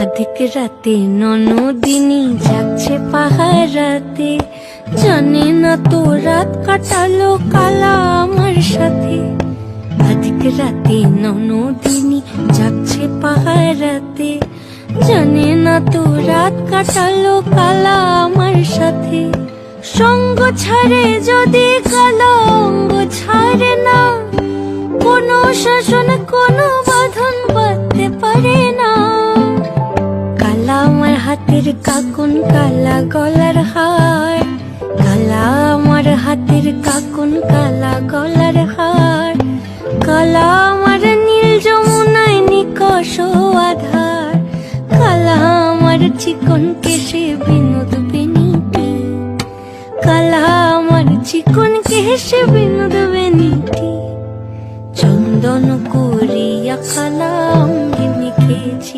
অধিক রাতে ননদিনী যাচ্ছে পাহারাতে, জানে না তো রাত কাটালো কালা আমার সাথে। অধিক রাতে ননদিনী যাচ্ছে পাহারাতে, জানে না তো রাত কাটালো কালা আমার সাথে। সঙ্গ ছাড়ে যদি কালো অঙ্গ ছাড়ে না, কোনো শাসন কোনো বাঁধন বাঁধতে পারে না। কালা আমার হাতের কাকুন কালা গলার হার, কালা আমার হাতের কাকুন কালা গলার হার। কালা আমার নীল যমুনায় নিকষ আধার, কালা আমার চিকন কেশে বিনোদ বেনিটি, কালা আমার চিকন কেশে বিনোদ বেনিটি। চন্দন করিয়া কালা অঙ্গে মেখেছি।